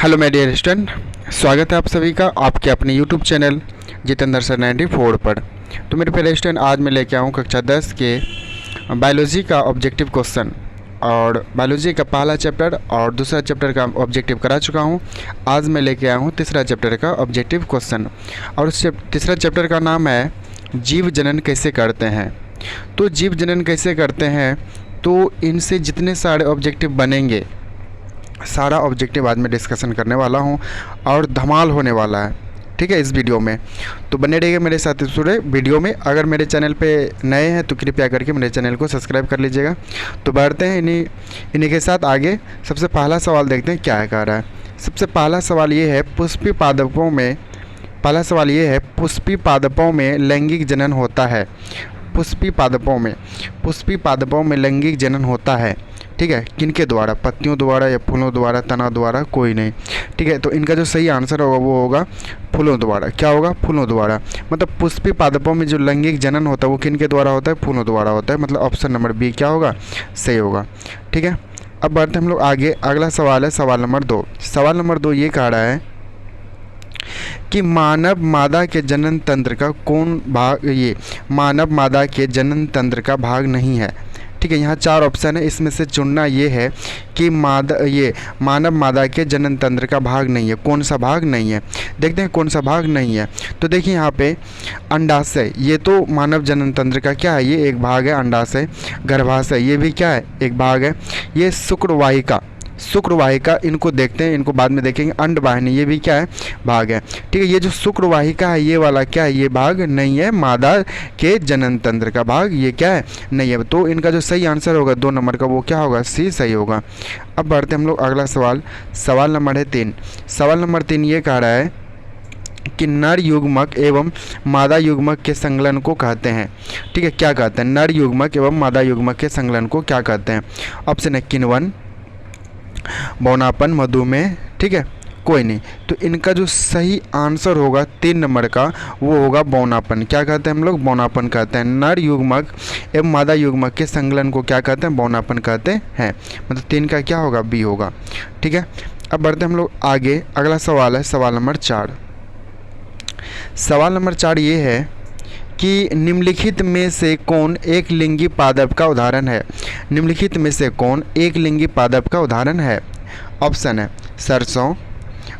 Hello my dear student, स्वागत है आप सभी का आपके अपने यूट्यूब चैनल जितेंद्र सर 94 पर। तो मेरे प्यारे स्टूडेंट, आज मैं लेके आऊँ कक्षा 10 के बायोलॉजी का ऑब्जेक्टिव क्वेश्चन। और बायोलॉजी का पहला चैप्टर और दूसरा चैप्टर का ऑब्जेक्टिव करा चुका हूँ। आज मैं लेके आया हूँ तीसरा चैप्टर का ऑब्जेक्टिव क्वेश्चन, और उस तीसरा चैप्टर का नाम है जीव जनन कैसे करते हैं। तो जीव जनन कैसे करते हैं, तो इनसे जितने सारे ऑब्जेक्टिव बनेंगे, सारा ऑब्जेक्टिव आज मैं डिस्कशन करने वाला हूं और धमाल होने वाला है। ठीक है, इस वीडियो में तो बने रहिए मेरे साथ इस पूरे वीडियो में। अगर मेरे चैनल पे नए हैं तो कृपया करके मेरे चैनल को सब्सक्राइब कर लीजिएगा। तो बढ़ते हैं इन्हीं के साथ आगे। सबसे पहला सवाल देखते हैं क्या है कह रहा है। सबसे पहला सवाल ये है, पुष्पी पादपों में लैंगिक जनन होता है। पुष्पी पादपों में लैंगिक जनन होता है। ठीक है, किनके द्वारा? पत्तियों द्वारा या फूलों द्वारा, तना द्वारा, कोई नहीं। ठीक है, तो इनका जो सही आंसर होगा वो होगा फूलों द्वारा। क्या होगा? फूलों द्वारा। मतलब पुष्पी पादपों में जो लैंगिक जनन होता है वो किनके द्वारा होता है? फूलों द्वारा होता है। मतलब ऑप्शन नंबर बी क्या होगा? सही होगा। ठीक है, अब बढ़ते हम लोग आगे। अगला सवाल है सवाल नंबर 2। सवाल नंबर 2 ये कह रहा है कि मानव मादा के जनन तंत्र का कौन भाग मानव मादा के जनन तंत्र का भाग नहीं है। ठीक है, यहाँ 4 ऑप्शन है, इसमें से चुनना ये है कि मानव मादा के जनन तंत्र का भाग नहीं है। कौन सा भाग नहीं है? देखते हैं कौन सा भाग नहीं है। तो देखिए यहाँ पे अंडाशय, ये तो मानव जनन तंत्र का क्या है? ये एक भाग है अंडाशय। गर्भाशय ये भी क्या है? एक भाग है। ये शुक्रवाहिका इनको देखते हैं, इनको बाद में देखेंगे। अंडवाहिनी ये भी क्या है? भाग है। ठीक है, ये जो शुक्रवाहिका है ये वाला क्या है? ये भाग नहीं है। मादा के जनन तंत्र का भाग ये क्या है? नहीं है। तो इनका जो सही आंसर होगा 2 नंबर का वो क्या होगा? सी सही होगा। अब बढ़ते हम लोग अगला सवाल। सवाल नंबर है 3। सवाल नंबर 3 ये कह रहा है कि नर युग्मक एवं मादा युग्मक के संकलन को कहते हैं। ठीक है, क्या कहते हैं? नर युग्मक एवं मादा युग्मक के संकलन को क्या कहते हैं? ऑप्शन है किण्वन, बौनापन, मधुमेह। ठीक है, कोई नहीं। तो इनका जो सही आंसर होगा 3 नंबर का वो होगा बौनापन। क्या कहते हैं हम लोग? बौनापन कहते हैं। नर युग्मक एवं मादा युग्मक के संकलन को क्या कहते हैं? बौनापन कहते हैं। मतलब 3 का क्या होगा? बी होगा। ठीक है, अब बढ़ते हम लोग आगे। अगला सवाल है सवाल नंबर 4। सवाल नंबर 4 ये है कि निम्नलिखित में से कौन एक लिंगी पादप का उदाहरण है? निम्नलिखित में से कौन एक लिंगी पादप का उदाहरण है? ऑप्शन है सरसों,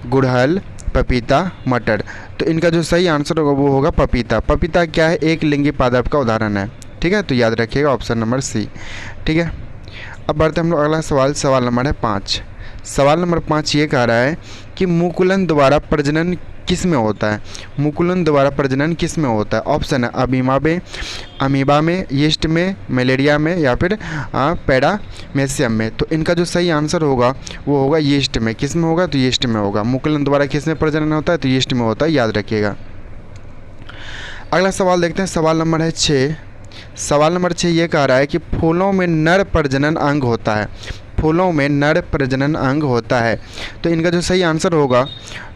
गुड़हल, पपीता, मटर। तो इनका जो सही आंसर होगा वो होगा पपीता। पपीता क्या है? एक लिंगी पादप का उदाहरण है। ठीक है, तो याद रखिएगा ऑप्शन नंबर सी। ठीक है, अब बढ़ते हम लोग अगला सवाल। सवाल नंबर है 5। सवाल नंबर 5 ये कह रहा है कि मुकुलन द्वारा प्रजनन किस में होता है? मुकुलन द्वारा प्रजनन किस में होता है? ऑप्शन है अमीबा में, यीस्ट में, मलेरिया में, या फिर पैरामेसियम में। तो इनका जो सही आंसर होगा वो होगा यीस्ट में। किस में होगा? तो यीस्ट में होगा। मुकुलन द्वारा किस में प्रजनन होता है? तो यीस्ट में होता है, याद रखिएगा। अगला सवाल देखते हैं। सवाल नंबर है 6। सवाल नंबर 6 ये कह रहा है कि फूलों में नर प्रजनन अंग होता है। फूलों में नर प्रजनन अंग होता है। तो इनका जो सही आंसर होगा,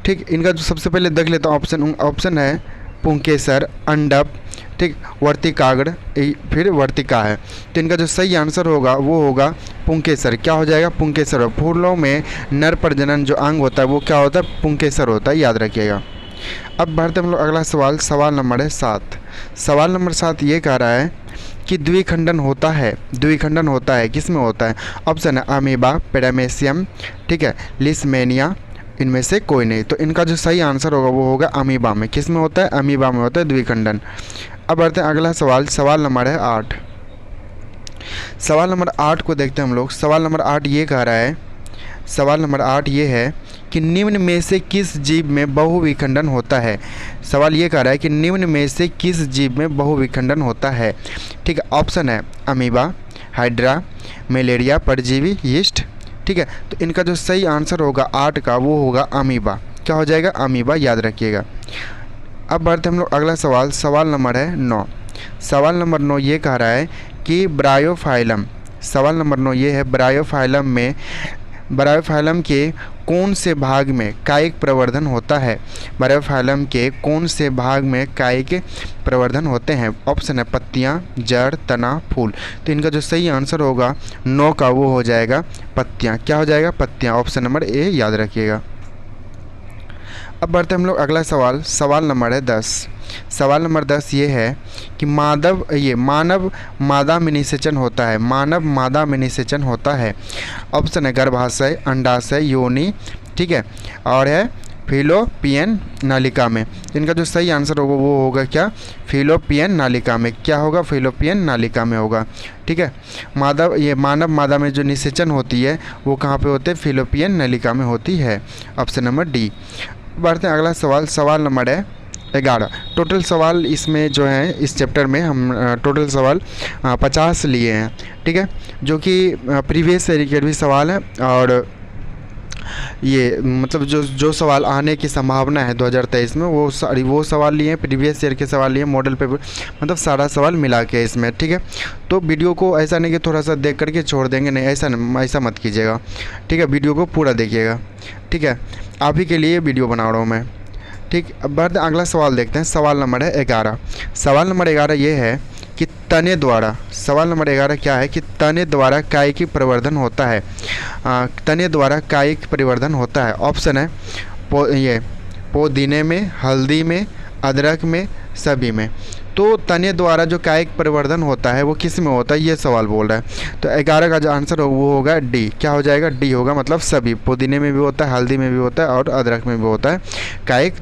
ठीक, इनका जो सबसे पहले देख लेता हूँ। ऑप्शन है पुंकेसर, अंडप, ठीक, वर्तिकाग्र, फिर वर्तिका है। तो इनका जो सही आंसर होगा वो होगा पुंकेसर। क्या हो जाएगा? पुंकेसर। फूलों में नर प्रजनन जो अंग होता है वो क्या होता है? पुंकेसर होता है, याद रखिएगा। अब बढ़ते हम लोग अगला सवाल। सवाल नंबर है 7। सवाल नंबर 7 ये कह रहा है कि द्विखंडन होता है किस में होता है? ऑप्शन है अमीबा, पैरामेसियम, ठीक है, लिस्मेनिया, इनमें से कोई नहीं। तो इनका जो सही आंसर होगा वो होगा अमीबा में। किस में होता है? अमीबा में होता है द्विखंडन। अब बढ़ते हैं अगला सवाल। सवाल नंबर है 8। सवाल नंबर 8 को देखते हैं हम लोग। सवाल नंबर 8 ये कह रहा है, सवाल नंबर 8 ये है कि निम्न में से किस जीव में बहुविखंडन होता है? सवाल ये कह रहा है कि निम्न में से किस जीव में बहुविखंडन होता है? ठीक है, ऑप्शन है अमीबा, हाइड्रा, मलेरिया, परजीवी, यीस्ट। ठीक है, तो इनका जो सही आंसर होगा 8 का वो होगा अमीबा। क्या हो जाएगा? अमीबा, याद रखिएगा। अब बढ़ते हम लोग अगला सवाल। सवाल नंबर है 9। सवाल नंबर 9 ये कह रहा है कि ब्रायोफाइलम। सवाल नंबर 9 ये है ब्रायोफाइलम के कौन से भाग में कायिक प्रवर्धन होता है? ब्रायोफाइलम के कौन से भाग में कायिक प्रवर्धन होते हैं? ऑप्शन है पत्तियां, जड़, तना, फूल। तो इनका जो सही आंसर होगा 9 का वो हो जाएगा पत्तियां। क्या हो जाएगा? पत्तियां। ऑप्शन नंबर ए याद रखिएगा। अब बढ़ते हम लोग अगला सवाल, सवाल नंबर है 10। सवाल नंबर 10 ये है कि मानव मादा में निषेचन होता है, मानव मादा में निषेचन होता है। ऑप्शन है गर्भाशय, अंडाशय, योनि, ठीक है, और है फिलोपियन नालिका में। इनका जो सही आंसर होगा वो होगा क्या, फिलोपियन नालिका में। क्या होगा, फिलोपियन नालिका में होगा, ठीक है। मानव मादा में जो निषेचन होती है वो कहाँ पे होते हैं, फिलोपियन नालिका में होती है। Option number D. बढ़ते हैं अगला सवाल, सवाल नंबर है 11। टोटल सवाल इसमें जो है इस चैप्टर में हम टोटल सवाल 50 लिए हैं, ठीक है, जो कि प्रीवियस ईयर के भी सवाल हैं और ये मतलब जो सवाल आने की संभावना है 2023 में वो सवाल लिए हैं, प्रीवियस ईयर के सवाल लिए, मॉडल पेपर, मतलब सारा सवाल मिला के इसमें, ठीक है। तो वीडियो को ऐसा नहीं कि थोड़ा सा देख करके छोड़ देंगे, नहीं, ऐसा मत कीजिएगा, ठीक है। वीडियो को पूरा देखिएगा, ठीक है, आप ही के लिए वीडियो बना रहा हूँ मैं, ठीक। अब बढ़ते अगला सवाल देखते हैं, सवाल नंबर है 11। सवाल नंबर 11 ये है कि तने द्वारा, सवाल नंबर 11 क्या है कि तने द्वारा कायिक परिवर्धन होता है। तने द्वारा कायिक परिवर्धन होता है। ऑप्शन है पुदीने में, हल्दी में, अदरक में, सभी में। तो तने द्वारा जो कायिक परिवर्धन होता है वो किस में होता है, ये सवाल बोल रहा है। तो 11 का जो आंसर हो वो होगा डी। क्या हो जाएगा, डी होगा, मतलब सभी, पुदीने में भी होता है, हल्दी में भी होता है और अदरक में भी होता है कायिक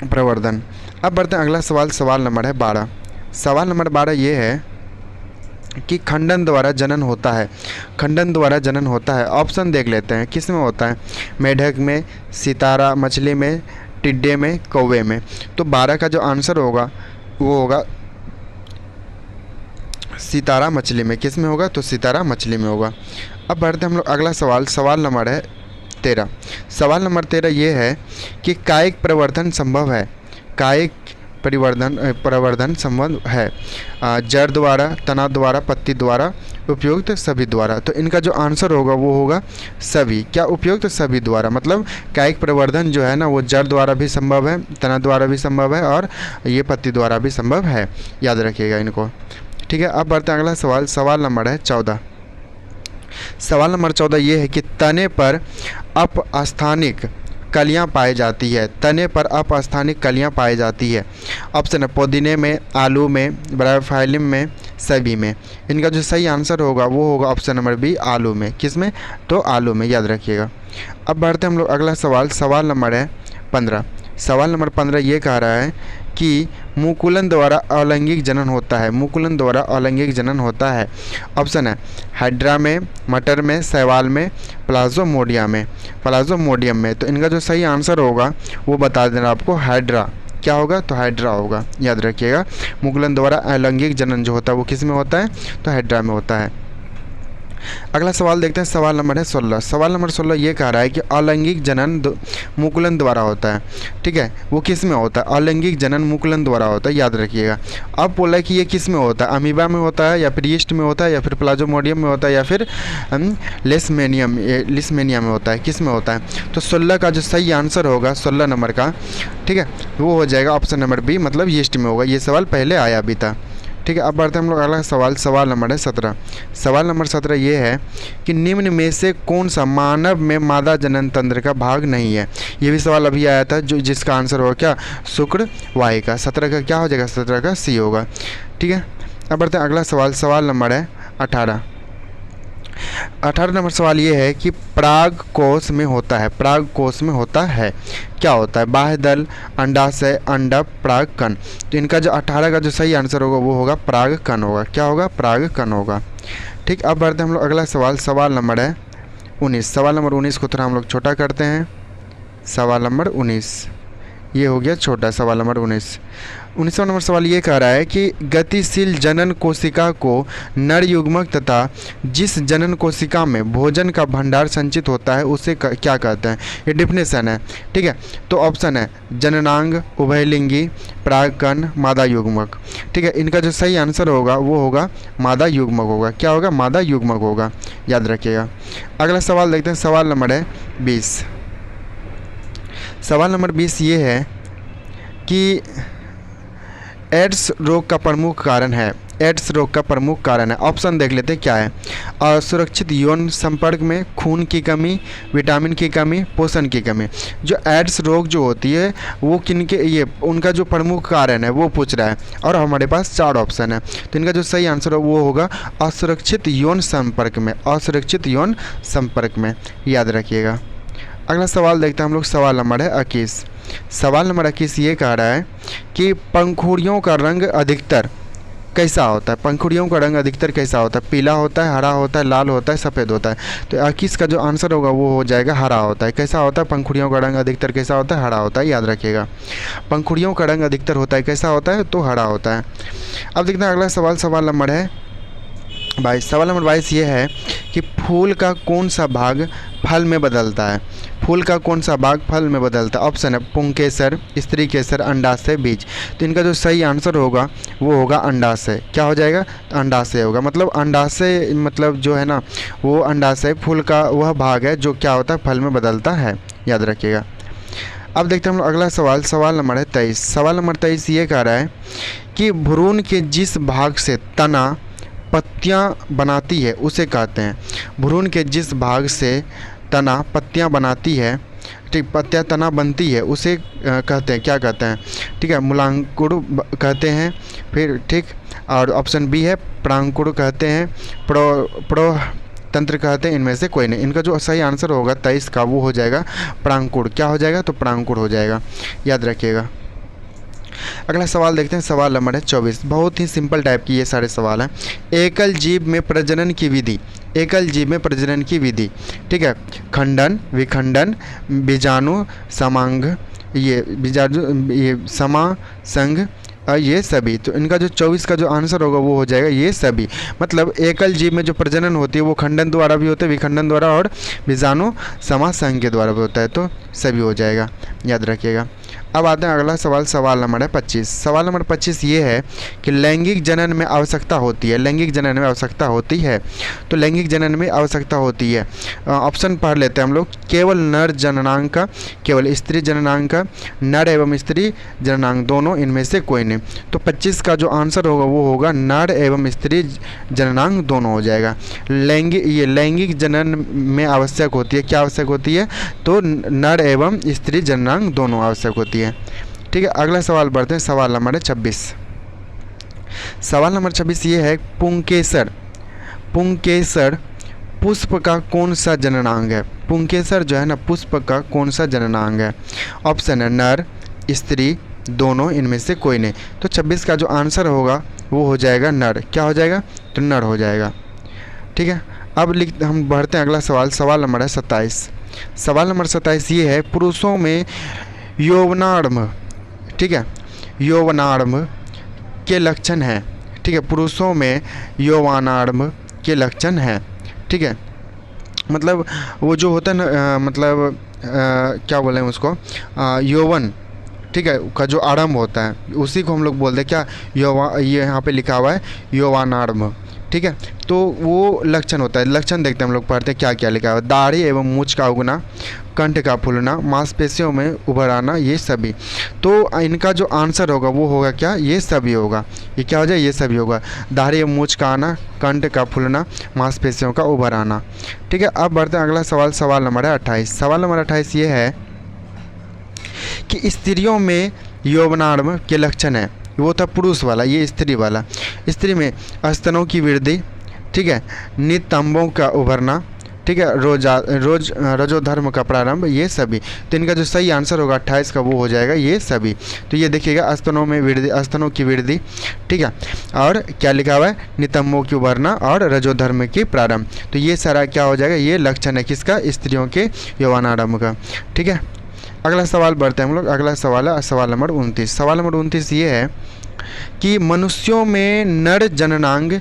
प्रवर्धन। अब बढ़ते हैं अगला सवाल, सवाल नंबर है 12। सवाल नंबर 12 ये है कि खंडन द्वारा जनन होता है, खंडन द्वारा जनन होता है। ऑप्शन देख लेते हैं किस में होता है, मेढक में, सितारा मछली में, टिड्डे में, कौवे में। तो 12 का जो आंसर होगा वो होगा सितारा मछली में। किस में होगा, तो सितारा मछली में होगा। अब बढ़ते हम लोग अगला सवाल, सवाल नंबर है 13। सवाल नंबर 13 ये है कि कायिक प्रवर्धन संभव है, कायिक प्रवर्धन संभव है जड़ द्वारा, तना द्वारा, पत्ती द्वारा, उपयुक्त सभी द्वारा। तो इनका जो आंसर होगा वो होगा सभी। क्या, उपयुक्त सभी द्वारा, मतलब कायिक प्रवर्धन जो है ना वो जड़ द्वारा भी संभव है, तना द्वारा भी संभव है और ये पत्ती द्वारा भी संभव है, याद रखिएगा इनको, ठीक है। अब बढ़ते हैं अगला सवाल, सवाल नंबर है 14। सवाल नंबर 14 ये है कि तने पर अपस्थानिक कलियां पाई जाती है, तने पर अपस्थानिक कलियां पाई जाती है। ऑप्शन है पुदीने में, आलू में, ब्रायोफाइलम में, सभी में। इनका जो सही आंसर होगा वो होगा ऑप्शन नंबर बी, आलू में। किस में, तो आलू में, याद रखिएगा। अब बढ़ते हम लोग अगला सवाल, सवाल नंबर है 15। सवाल नंबर 15 ये कह रहा है कि मुकुलन द्वारा अलैंगिक जनन होता है, मुकुलन द्वारा अलैंगिक जनन होता है। ऑप्शन है हाइड्रा में, मटर में, शैवाल में, प्लाज्मोडियम में, प्लाज्मोडियम में। तो इनका जो सही आंसर होगा वो बता देना आपको, हाइड्रा। क्या होगा, तो हाइड्रा होगा, याद रखिएगा। मुकुलन द्वारा अलैंगिक जनन जो होता है वो किस में होता है, तो हाइड्रा में होता है। अगला सवाल देखते हैं, सवाल नंबर है 16। सवाल नंबर 16 ये कह रहा है कि अलैंगिक जनन मुकुलन द्वारा होता है, ठीक है, वो किस में होता है, अलैंगिक जनन मुकुलन द्वारा होता है, याद रखिएगा। अब बोला है कि ये किस में होता है, अमीबा में होता है या फिर यीस्ट में होता है या फिर प्लाज्मोडियम में होता है या फिर लिस्मेनिया में होता है, किस में होता है। तो 16 का जो सही आंसर होगा 16 नंबर का, ठीक है, वो हो जाएगा ऑप्शन नंबर बी, मतलब यीस्ट में होगा। ये सवाल पहले आया भी था, ठीक है। अब बढ़ते हैं हम लोग अगला सवाल, सवाल नंबर है 17। सवाल नंबर 17 ये है कि निम्न में से कौन सा मानव में मादा जनन तंत्र का भाग नहीं है। ये भी सवाल अभी आया था, जो जिसका आंसर होगा क्या, शुक्र वाहिका। 17 का क्या हो जाएगा, 17 का सी होगा, ठीक है। अब बढ़ते हैं अगला सवाल, सवाल नंबर है 18। 18 नंबर सवाल ये है कि पराग कोश में होता है, पराग कोश में होता है, क्या होता है, बाह्य दल, अंडाशय, अंडक, पराग कण। तो इनका जो 18 का जो सही आंसर होगा वो होगा पराग कण होगा। क्या होगा, पराग कण होगा, ठीक। अब बढ़ते हम लोग अगला सवाल, सवाल नंबर है 19। सवाल नंबर 19 को थोड़ा हम लोग छोटा करते हैं। सवाल नंबर 19 ये हो गया छोटा, सवाल नंबर 19। 19वां नंबर सवाल ये कह रहा है कि गतिशील जनन कोशिका को नर युग्मक तथा जिस जनन कोशिका में भोजन का भंडार संचित होता है उसे क्या कहते हैं। ये डिफिनेशन है, ठीक है। तो ऑप्शन है जननांग, उभयलिंगी, परागकण, मादा युग्मक, ठीक है। इनका जो सही आंसर होगा वो होगा मादा युग्मक होगा। क्या होगा, मादा युग्मक होगा, याद रखिएगा। अगला सवाल देखते हैं, सवाल नंबर है 20। सवाल नंबर 20 ये है कि एड्स रोग का प्रमुख कारण है, एड्स रोग का प्रमुख कारण है? ऑप्शन देख लेते हैं क्या है। असुरक्षित यौन संपर्क में, खून की कमी, विटामिन की कमी, पोषण की कमी। जो एड्स रोग जो होती है वो किनके, ये उनका जो प्रमुख कारण है वो पूछ रहा है और हमारे पास 4 ऑप्शन है। तो इनका जो सही आंसर है वो होगा असुरक्षित यौन संपर्क में, असुरक्षित यौन संपर्क में, याद रखिएगा। अगला सवाल देखते हैं हम लोग, सवाल नंबर है 21। सवाल नंबर 21 ये कह रहा है कि पंखुड़ियों का रंग अधिकतर कैसा होता है? पंखुड़ियों का रंग अधिकतर कैसा होता है? पीला होता है, हरा होता है, लाल होता है, सफ़ेद होता है। तो 21 का जो आंसर होगा वो हो जाएगा हरा होता है। कैसा होता है? पंखुड़ियों का रंग अधिकतर कैसा होता है? हरा होता है, याद रखिएगा। पंखुड़ियों का रंग अधिकतर होता है कैसा होता है? तो हरा होता है। अब देखते हैं अगला सवाल, सवाल नंबर है 22। सवाल नंबर 22 ये है कि फूल का कौन सा भाग फल में बदलता है? फूल का कौन सा भाग फल में बदलता है? ऑप्शन है पुंकेसर, स्त्री केसर, अंडाशय, बीज। तो इनका जो सही आंसर होगा वो होगा अंडाशय। क्या हो जाएगा? तो अंडाशय होगा। मतलब अंडाशय मतलब जो है ना वो अंडाशय फूल का वह भाग है जो क्या होता है? फल में बदलता है, याद रखिएगा। अब देखते हैं हम लोग अगला सवाल, सवाल नंबर है 23। सवाल नंबर 23 ये कह रहा है कि भ्रूण के जिस भाग से तना पत्तियां बनाती है उसे कहते हैं। भ्रूण के जिस भाग से तना पत्तियां बनाती है, ठीक, पत्तियां तना बनती है उसे कहते हैं, क्या कहते हैं? ठीक है, मूलांकुर कहते हैं, फिर ठीक, और ऑप्शन बी है परांकुर कहते हैं, प्रो तंत्र कहते हैं, इनमें से कोई नहीं। इनका जो सही आंसर होगा 23 का वो हो जाएगा परांकुर। क्या हो जाएगा? तो परांकुर हो जाएगा, याद रखिएगा। अगला सवाल देखते हैं, सवाल नंबर है 24। बहुत ही सिंपल टाइप की ये सारे सवाल हैं। एकल जीव में प्रजनन की विधि, एकल जीव में प्रजनन की विधि, ठीक है, खंडन, विखंडन, बीजाणु समांग, ये बीजाणु, ये समासंग, ये सभी। तो इनका जो 24 का जो आंसर होगा वो हो जाएगा ये सभी। मतलब एकल जीव में जो प्रजनन होती है वो खंडन द्वारा भी होता है, विखंडन द्वारा, और बीजाणु समासंग के द्वारा भी होता है। तो सभी हो जाएगा, याद रखिएगा। अब आते हैं अगला सवाल, सवाल नंबर है 25। सवाल नंबर 25 ये है कि लैंगिक जनन में आवश्यकता होती है, लैंगिक जनन में आवश्यकता होती है। तो लैंगिक जनन में आवश्यकता होती है, ऑप्शन पढ़ लेते हैं हम लोग। केवल नर जननांग का, केवल स्त्री जननांग का, नर एवं स्त्री जननांग दोनों, इनमें से कोई नहीं। तो 25 का जो आंसर होगा वो होगा नर एवं स्त्री जननांग दोनों हो जाएगा। ये लैंगिक जनन में आवश्यक होती है, क्या आवश्यक होती है? तो नर एवं स्त्री जननांग दोनों आवश्यक होती है। ठीक है, अगला सवाल बढ़ते हैं, सवाल नंबर 26। सवाल नंबर 26 ये है पुंकेसर, पुंकेसर पुष्प का कौन सा जननांग है? पुंकेसर जो है ना पुष्प का कौन सा जननांग है? ऑप्शन है नर, स्त्री, दोनों, इनमें से कोई नहीं। तो 26 का जो आंसर होगा वो हो जाएगा नर। क्या हो जाएगा? तो नर हो जाएगा। ठीक है, अब हम बढ़ते हैं अगला सवाल, सवाल नंबर है 27। सवाल नंबर 27 ये है पुरुषों में यौवनारंभ, ठीक है, यौवनारंभ के लक्षण हैं। ठीक है, पुरुषों में यौवनारंभ के लक्षण हैं। ठीक है, मतलब वो जो होता है ना मतलब क्या बोलें उसको, यौवन, ठीक है, का जो आरंभ होता है उसी को हम लोग बोलते हैं क्या? ये यहाँ पे लिखा हुआ है यौवनारंभ। ठीक है, तो वो लक्षण होता है। लक्षण देखते हैं हम लोग, पढ़ते हैं क्या क्या लिखा हुआ है। दाढ़ी एवं मूंछ का उगना, कंठ का फूलना, मांसपेशियों में उभर आना, ये सभी। तो इनका जो आंसर होगा वो होगा क्या? ये सभी होगा। ये क्या हो जाए? ये सभी होगा। दाढ़ी एवं मूंछ का आना, कंठ का फूलना, मांसपेशियों का उभर आना। ठीक है, अब बढ़ते हैं अगला सवाल, सवाल नंबर है 28। सवाल नंबर 28 ये है कि स्त्रियों में यौवनारंभ के लक्षण है। वो था पुरुष वाला, ये स्त्री वाला। स्त्री में स्तनों की वृद्धि, ठीक है, नितंबों का उभरना, ठीक है, रजोधर्म का प्रारंभ, ये सभी। तो इनका जो सही आंसर होगा 28 का वो हो जाएगा ये सभी। तो ये देखिएगा, स्तनों में वृद्धि, स्तनों की वृद्धि, ठीक है, और क्या लिखा हुआ है? नितंबों की उभरना और रजोधर्म की प्रारंभ। तो ये सारा क्या हो जाएगा? ये लक्षण है किसका? स्त्रियों के यौवनारंभ का। ठीक है, अगला सवाल बढ़ते हैं हम लोग। अगला सवाल है सवाल नंबर 29। सवाल नंबर 29 ये है कि मनुष्यों में नर जननांग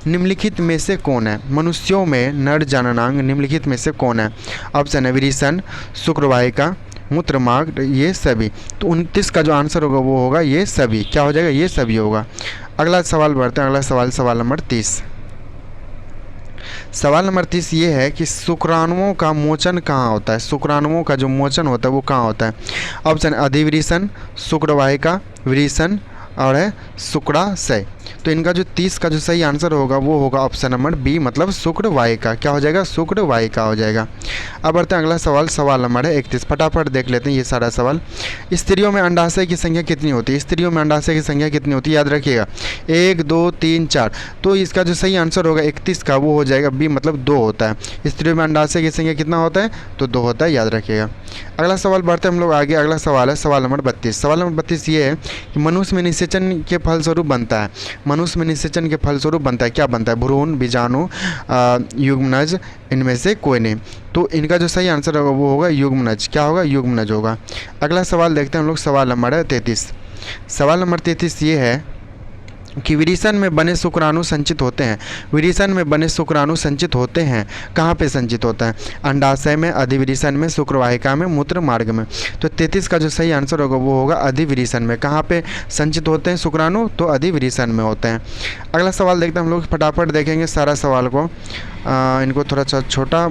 निम्नलिखित में से कौन है? मनुष्यों में नर जननांग निम्नलिखित में से कौन है? ऑप्शन है विरेचन, शुक्रवाहिका, मूत्रमार्ग, ये सभी। तो 29 का जो आंसर होगा वो होगा ये सभी। क्या हो जाएगा? ये सभी होगा। अगला सवाल बढ़ते हैं। अगला सवाल, सवाल नंबर 30। सवाल नंबर 30 ये है कि शुक्राणुओं का मोचन कहाँ होता है? शुक्राणुओं का जो मोचन होता है वो कहाँ होता है? ऑप्शन अधिविरेचन, शुक्रवाहिका, विरेचन, और है शुक्राशय। तो इनका जो 30 का जो सही आंसर होगा वो होगा ऑप्शन नंबर बी, मतलब शुक्रवाहिका। क्या हो जाएगा? शुक्रवाहिका हो जाएगा। अब बढ़ते हैं अगला सवाल, सवाल नंबर है 31। फटाफट देख लेते हैं ये सारा सवाल। स्त्रियों में अंडाशय की संख्या कितनी होती है? स्त्रियों में अंडाशय की संख्या कितनी होती है? याद रखिएगा 1 2 3 4। तो इसका जो सही आंसर होगा 31 का वो हो जाएगा बी, मतलब 2 होता है। स्त्रियों में अंडाशय की संख्या कितना होता है? तो 2 होता है, याद रखिएगा। अगला सवाल बढ़ते हैं हम लोग आगे। अगला सवाल है सवाल नंबर 32। सवाल नंबर 32 ये है कि मनुष्य में निषेचन के फलस्वरूप बनता है। मनुष्य में निषेचन के फलस्वरूप बनता है, क्या बनता है? भ्रूण, बीजाणु, युग्मनज, इनमें से कोई नहीं। तो इनका जो सही आंसर होगा वो होगा युग्मनज। क्या होगा? युग्मनज होगा। अगला सवाल देखते हैं हम लोग, सवाल नंबर है 33। सवाल नंबर 33 ये है कि विरेचन में बने शुक्राणु संचित होते हैं। विरेचन में बने शुक्राणु संचित होते हैं, कहाँ पे संचित होता है? अंडाशय में, अधिविरेचन में, शुक्रवाहिका में, मूत्र मार्ग में। तो 33 का जो सही आंसर होगा वो होगा अधिविरेचन में। कहाँ पे संचित होते हैं शुक्राणु? तो अधिविरेचन में होते हैं। अगला सवाल देखते हैं हम लोग, फटाफट देखेंगे सारा सवाल को। इनको थोड़ा सा छोटा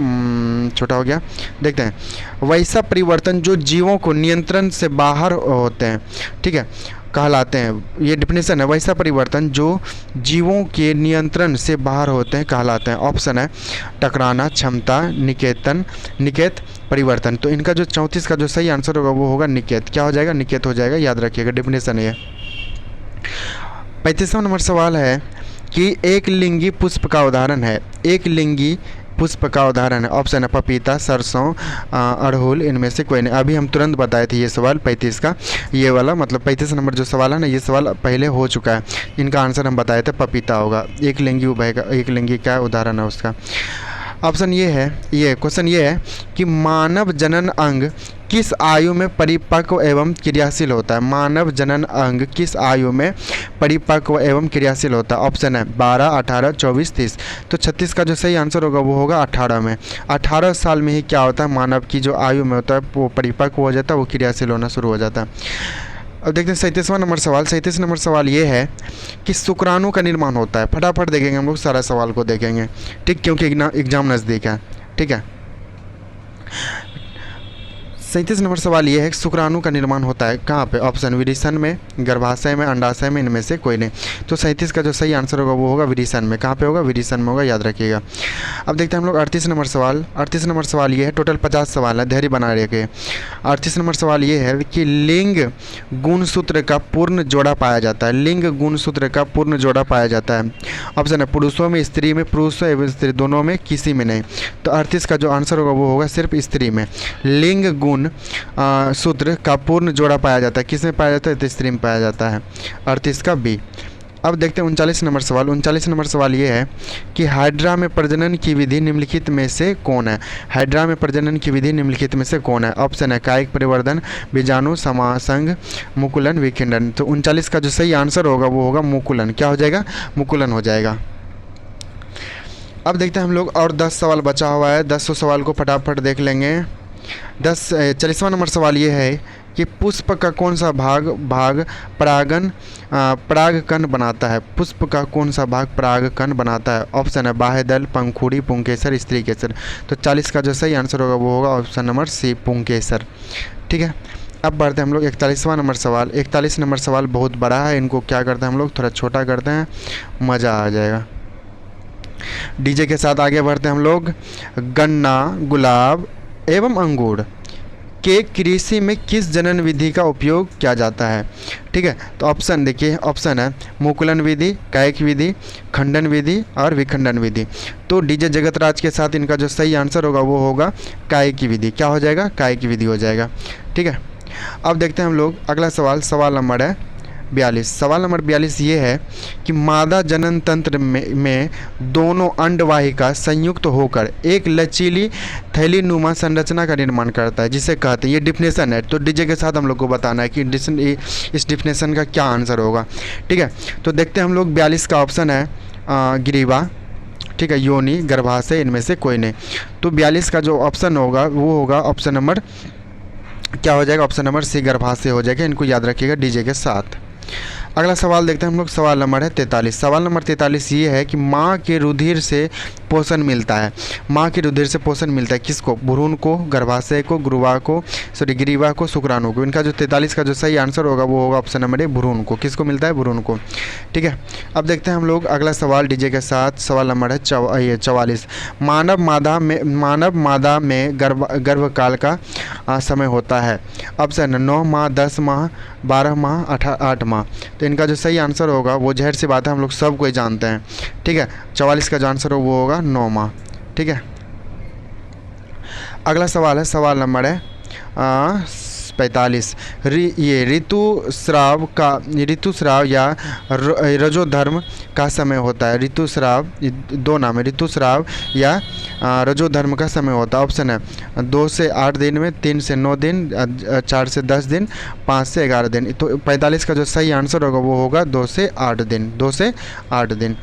हो गया, देखते हैं। वैसा परिवर्तन जो जीवों को नियंत्रण से बाहर होते हैं, ठीक है, कहलाते हैं। ये डिफिनेशन है, वैसा परिवर्तन जो जीवों के नियंत्रण से बाहर होते हैं कहलाते हैं। ऑप्शन है टकराना, क्षमता, निकेत, परिवर्तन। तो इनका जो 34 का जो सही आंसर होगा वो होगा निकेत। क्या हो जाएगा? निकेत हो जाएगा, याद रखिएगा, डिफिनेशन है। 35वां नंबर सवाल है कि एक लिंगी पुष्प का उदाहरण है। एक लिंगी पुष्प का उदाहरण है। ऑप्शन है पपीता, सरसों, अड़हुल, इनमें से कोई नहीं। अभी हम तुरंत बताए थे ये सवाल 35 का, ये वाला मतलब 35 नंबर जो सवाल है ना, ये सवाल पहले हो चुका है। इनका आंसर हम बताए थे पपीता होगा। एक लिंगी का उदाहरण है उसका। ऑप्शन ये है, ये क्वेश्चन ये है कि मानव जनन अंग किस आयु में परिपक्व एवं क्रियाशील होता है? मानव जनन अंग किस आयु में परिपक्व एवं क्रियाशील होता है? ऑप्शन है 12, 18, 24, 30। तो 36 का जो सही आंसर होगा वो होगा 18 में। 18 साल में ही क्या होता है? मानव की जो आयु में होता है वो परिपक्व हो जाता है, वो क्रियाशील होना शुरू हो जाता है। अब देखते हैं 37वां नंबर सवाल। 37 नंबर सवाल ये है कि शुक्राणु का निर्माण होता है। फटाफट देखेंगे हम लोग, सारा सवाल को देखेंगे, ठीक, क्योंकि एग्जाम नज़दीक है, ठीक है। 37 नंबर सवाल ये है कि शुक्राणु का निर्माण होता है कहाँ पे? ऑप्शन विरेचन में, गर्भाशय में, अंडाशय में, इनमें से कोई नहीं। तो 37 का जो सही आंसर होगा वो होगा विरेचन में। कहाँ पे होगा? विरेचन में होगा, याद रखिएगा। अब देखते हैं हम लोग 38 नंबर सवाल। 38 नंबर सवाल ये है, टोटल 50 सवाल है, धैर्य बना रखिए। 38 नंबर सवाल ये है कि लिंग गुणसूत्र का पूर्ण जोड़ा पाया जाता है। लिंग गुणसूत्र का पूर्ण जोड़ा पाया जाता है। ऑप्शन है पुरुषों में, स्त्री में, पुरुषों एवं स्त्री दोनों में, किसी में नहीं। तो 38 का जो आंसर होगा वो होगा सिर्फ स्त्री में। लिंग गुण सूत्र का पूर्ण जोड़ा पाया जाता है, किस में पाया जाता है? तो स्त्री में पाया जाता है। 38 का बी। अब देखते हैं 39 नंबर सवाल। 39 नंबर सवाल ये है कि हाइड्रा में प्रजनन की विधि निम्नलिखित में से कौन है? हाइड्रा में प्रजनन की विधि निम्नलिखित में से कौन है? ऑप्शन है कायिक परिवर्धन, बीजाणु समासंग, मुकुलन, विखंडन। तो 39 का जो सही आंसर होगा वो होगा मुकुलन। क्या हो जाएगा? मुकुलन हो जाएगा। अब देखते हैं हम लोग, और 10 सवाल बचा हुआ है। 10 सवाल को फटाफट देख लेंगे। 40वां नंबर सवाल ये है कि पुष्प का कौन सा भाग परागकण बनाता है? पुष्प का कौन सा भाग परागकण बनाता है? ऑप्शन है बाह्य दल, पंखुड़ी, पुंकेसर, स्त्री केसर। तो 40 का जो सही आंसर होगा वो होगा ऑप्शन नंबर सी, पुंकेसर, ठीक है। अब बढ़ते हैं हम लोग 41वां नंबर सवाल। 41 नंबर सवाल बहुत बड़ा है, इनको क्या करते हैं हम लोग, थोड़ा छोटा करते हैं, मज़ा आ जाएगा। डीजे के साथ आगे बढ़ते हैं हम लोग। गन्ना, गुलाब एवं अंगूर के कृषि में किस जनन विधि का उपयोग किया जाता है? ठीक है, तो ऑप्शन देखिए, ऑप्शन है मुकुलन विधि, कायिक विधि, खंडन विधि और विखंडन विधि। तो डीजे जगतराज के साथ इनका जो सही आंसर होगा वो होगा कायिक विधि। क्या हो जाएगा? कायिक विधि हो जाएगा, ठीक है। अब देखते हैं हम लोग अगला सवाल, सवाल नंबर है 42। सवाल नंबर 42 ये है कि मादा जनन तंत्र में दोनों अंडवाहिका संयुक्त होकर एक लचीली थैलीनुमा संरचना का निर्माण करता है, जिसे कहते हैं, ये डिफिनेशन है। तो डीजे के साथ हम लोग को बताना है कि इस डिफिनेशन का क्या आंसर होगा, ठीक है। तो देखते हैं हम लोग 42 का ऑप्शन है ग्रीवा, ठीक है, योनि, गर्भाशय, इनमें से कोई नहीं। तो 42 का जो ऑप्शन होगा वो होगा ऑप्शन नंबर, क्या हो जाएगा? ऑप्शन नंबर सी, गर्भाशय हो जाएगा। इनको याद रखिएगा डीजे के साथ। अगला सवाल देखते हैं हम लोग। सवाल नंबर है 43। सवाल नंबर 43 ये है कि माँ के रुधिर से पोषण मिलता है। माँ के रुधिर से पोषण मिलता है किसको? भ्रूण को, गर्भाशय को, ग्रीवा को, शुक्राणु को। इनका जो 43 का जो सही आंसर होगा वो होगा ऑप्शन नंबर ए, भ्रूण को। किसको मिलता है? भ्रूण को। ठीक है, अब देखते हैं हम लोग अगला सवाल डीजे के साथ। सवाल नंबर है 44। मानव मादा में गर्भकाल का समय होता है। ऑप्शन 9 माह, 10 माह, 12 माह, 8 माह। तो इनका जो सही आंसर होगा वो ज़ाहिर सी बात है हम लोग सब कोई जानते हैं। ठीक है, 44 का जो आंसर हो वो होगा 9 माह। ठीक है, अगला सवाल है सवाल नंबर है 45। ये ऋतुस्राव या रजोधर्म का समय होता है। ऋतुस्राव, दो नाम है, ऋतुस्राव या रजोधर्म का समय होता है। ऑप्शन है 2 से 8 दिन में, 3 से 9 दिन, 4 से 10 दिन, 5 से 11 दिन। तो 45 का जो सही आंसर होगा वो होगा 2 से 8 दिन। 2 से 8 दिन।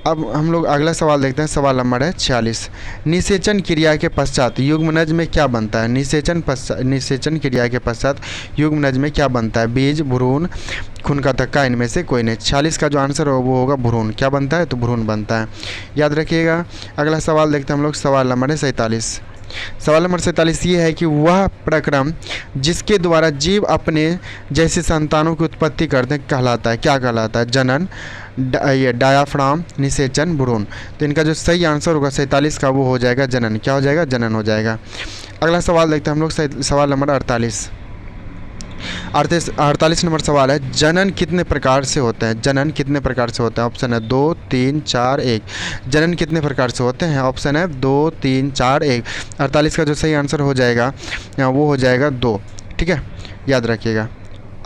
अब हम लोग अगला सवाल देखते हैं। सवाल नंबर है 46। निषेचन क्रिया के पश्चात युग्मनज में क्या बनता है? निषेचन क्रिया के पश्चात युग्मनज में क्या बनता है? बीज, भ्रूण, खून का थक्का, इनमें से कोई नहीं। 46 का जो आंसर हो वो होगा भ्रूण। क्या बनता है? तो भ्रूण बनता है, याद रखिएगा। अगला सवाल देखते हैं हम लोग। सवाल नंबर है 47। सवाल नंबर 47 ये है कि वह प्रक्रम जिसके द्वारा जीव अपने जैसे संतानों की उत्पत्ति करते हैं कहलाता है। क्या कहलाता है? जनन, ये डायाफ्राम, निषेचन, भ्रूण। तो इनका जो सही आंसर होगा 47 का वो हो जाएगा जनन। क्या हो जाएगा? जनन हो जाएगा। अगला सवाल देखते हैं हम लोग। सवाल नंबर 48 नंबर सवाल है, जनन कितने प्रकार से होते हैं? जनन कितने प्रकार से होते हैं? ऑप्शन है 2, 3, 4, 1। जनन कितने प्रकार से होते हैं? ऑप्शन है 2, 3, 4, 1। 48 का जो सही आंसर हो जाएगा वो हो जाएगा 2। ठीक है, याद रखिएगा।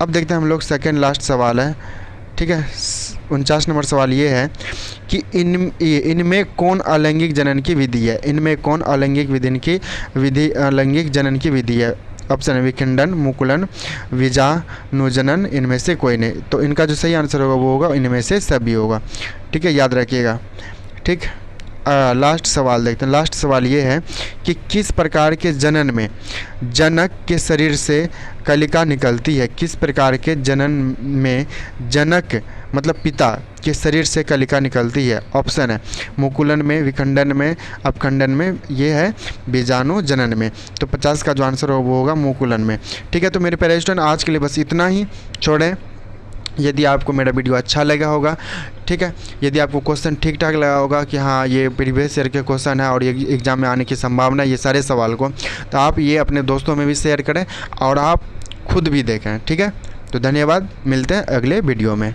अब देखते हैं हम लोग सेकेंड लास्ट सवाल है। ठीक है, 49 नंबर सवाल ये है कि इनमें कौन अलैंगिक जनन की विधि है? इनमें कौन अलैंगिक जनन की विधि है? ऑप्शन है विखंडन, मुकुलन, विजानुजनन, इनमें से कोई नहीं। तो इनका जो सही आंसर होगा वो होगा इनमें से सभी होगा। ठीक है, याद रखिएगा। ठीक, लास्ट सवाल देखते हैं। लास्ट सवाल ये है कि किस प्रकार के जनन में जनक के शरीर से कलिका निकलती है? किस प्रकार के जनन में जनक मतलब पिता के शरीर से कलिका निकलती है? ऑप्शन है मुकुलन में, विखंडन में, अपखंडन में, ये है बीजाणु जनन में। तो 50 का जो आंसर हो वो होगा मुकुलन में। ठीक है, तो मेरे प्यारे स्टूडेंट आज के लिए बस इतना ही छोड़ें। यदि आपको मेरा वीडियो अच्छा लगा होगा, ठीक है, यदि आपको क्वेश्चन ठीक ठाक लगा होगा कि हाँ ये प्रीवियस ईयर के क्वेश्चन है और ये एग्ज़ाम में आने की संभावना है ये सारे सवाल को, तो आप ये अपने दोस्तों में भी शेयर करें और आप खुद भी देखें। ठीक है, तो धन्यवाद, मिलते हैं अगले वीडियो में।